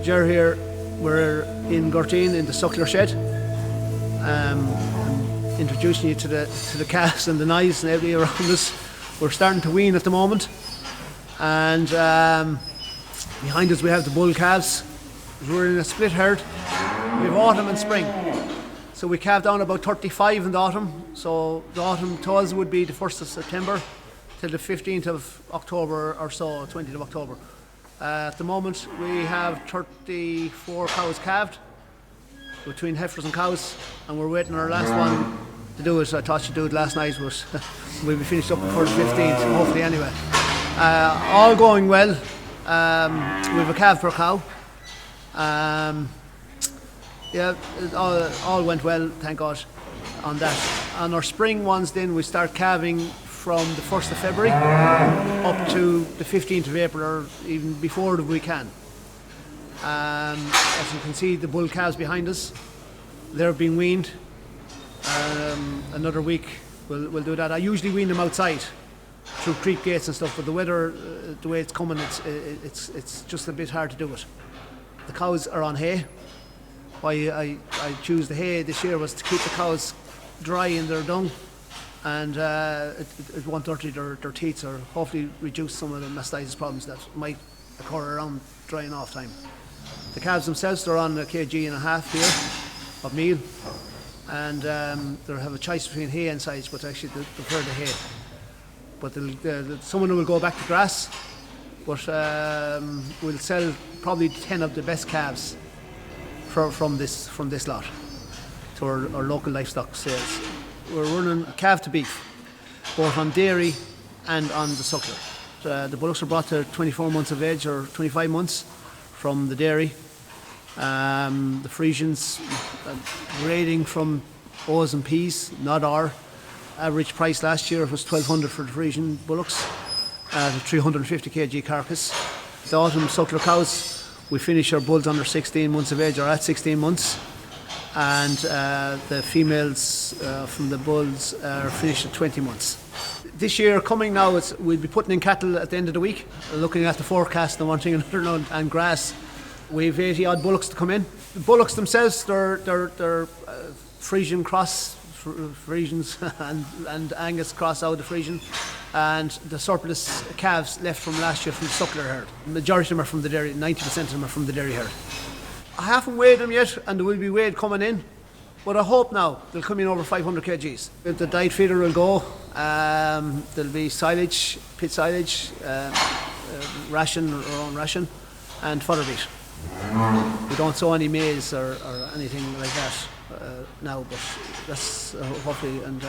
Ger here, we're in Gurteen in the suckler shed. I'm introducing you to the calves and the knives and everybody around us. We're starting to wean at the moment, and behind us we have the bull calves. We're in a split herd. We have autumn and spring. So we calve down about 35 in the autumn. So the autumn toes would be the 1st of September till the 15th of October or so, 20th of October. At the moment we have 34 cows calved between heifers and cows, and we're waiting our last one to do it. I thought she'd do it last night, but we'll be finished up before the 15th, hopefully anyway. All going well. We have a calf per cow. Yeah, it all went well, thank God, on that. On our spring ones then we start calving from the 1st of February up to the 15th of April, or even before if we can. As you can see, the bull calves behind us, they're being weaned. Another week we'll do that. I usually wean them outside through creep gates and stuff, but the weather, the way it's coming, it's just a bit hard to do it. The cows are on hay. Why I choose the hay this year was to keep the cows dry in their dung, and it won't dirty their teats, or hopefully reduce some of the mastitis problems that might occur around drying off time. The calves themselves, they're on 1.5 kg here of meal, and they have a choice between hay and silage, but actually they prefer the hay. But some of them will go back to grass, but we'll sell probably 10 of the best calves from this lot to our local livestock sales. We're running calf to beef, both on dairy and on the suckler. The bullocks are brought to 24 months of age, or 25 months from the dairy. The Friesians grading from O's and P's, not R. Average price last year was $1,200 for the Friesian bullocks at a 350 kg carcass. The autumn suckler cows, we finish our bulls under 16 months of age, or at 16 months, and the females from the bulls are finished at 20 months. This year coming now, we'll be putting in cattle at the end of the week, looking at the forecast and one thing and another, and grass. We've 80 odd bullocks to come in. The bullocks themselves, they're Friesian cross, Friesians and Angus cross out of Friesian, and the surplus calves left from last year from the suckler herd. The majority of them are from the dairy, 90% of them are from the dairy herd. I haven't weighed them yet, and they will be weighed coming in, but I hope now they'll come in over 500 kgs. The diet feeder will go, there'll be silage, pit silage, ration, our own ration, and fodder beet. We don't sow any maize or anything like that now, but that's hopefully, and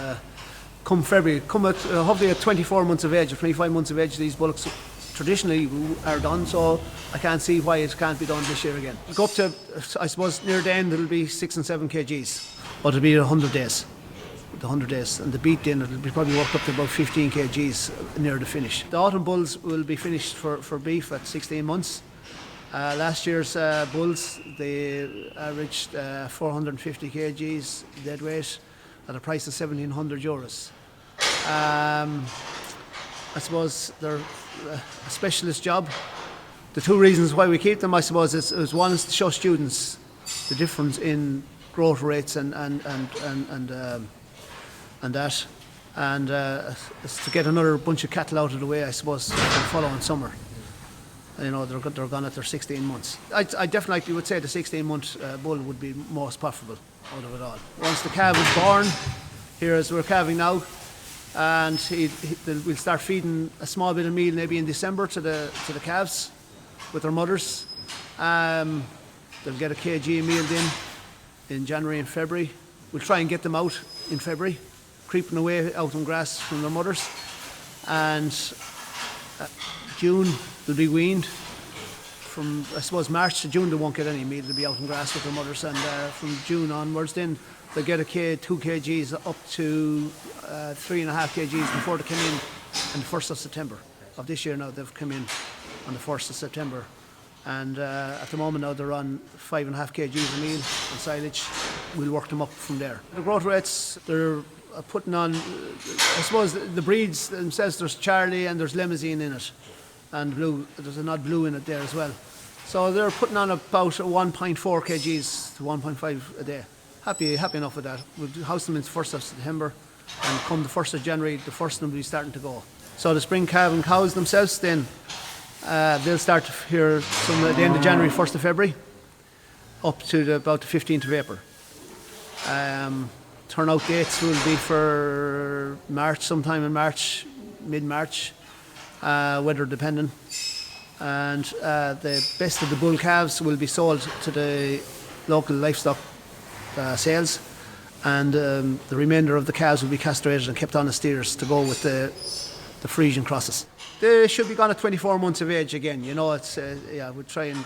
come February, hopefully at 24 months of age or 25 months of age, these bullocks traditionally are done, so I can't see why it can't be done this year again. It'll go up to, I suppose, near the end it'll be 6 and 7 kgs, but it'll be 100 days. The 100 days, and the beat then it'll be probably worked up to about 15 kgs near the finish. The autumn bulls will be finished for beef at 16 months. Last year's bulls, they averaged 450 kgs dead weight at a price of €1,700. I suppose they're a specialist job. The two reasons why we keep them, I suppose, is one is to show students the difference in growth rates and that, and it's to get another bunch of cattle out of the way, I suppose, for the following summer. You know, they're gone at their 16 months. I definitely would say the 16-month bull would be most profitable out of it all. Once the calf is born, here as we're calving now, and we'll start feeding a small bit of meal maybe in December to the calves with their mothers. They'll get a kg of meal in January and February. We'll try and get them out in February, creeping away out on grass from their mothers, and June they'll be weaned. From, I suppose, March to June they won't get any meal, they'll be out on grass with their mothers, and from June onwards then they'll get 2 kgs up to 3.5 kgs before they come in on the 1st of September of this year. Now they've come in on the 1st of September, and at the moment now they're on 5.5 kgs of meal and silage. We'll work them up from there. The growth rates, they're putting on, I suppose, the breeds themselves. There's Charlie and there's Limousine in it, and blue. There's an odd blue in it there as well. So they're putting on about 1.4 kgs to 1.5 a day. Happy enough with that. We'll house them in the 1st of September, and come the 1st of January, the first of them will be starting to go. So the spring calving cows themselves, then they'll start here at the end of January, 1st of February, up to about the 15th of April. Turnout dates will be for March, sometime in March, mid-March, weather dependent. And the best of the bull calves will be sold to the local livestock sales, and the remainder of the calves will be castrated and kept on as steers to go with the Frisian crosses. They should be gone at 24 months of age again. You know, it's we'll try and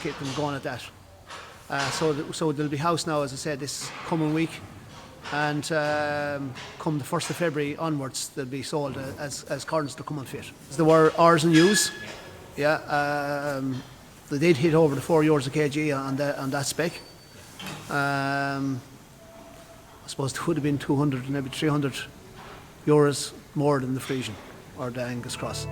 keep them going at that. So they'll be housed now, as I said, this coming week, and come the 1st of February onwards, they'll be sold as currents to come and fit. There were R's and U's. Yeah, they did hit over the €4 a kg on that spec. I suppose it would have been 200, maybe €300 more than the Frisian or the Angus cross.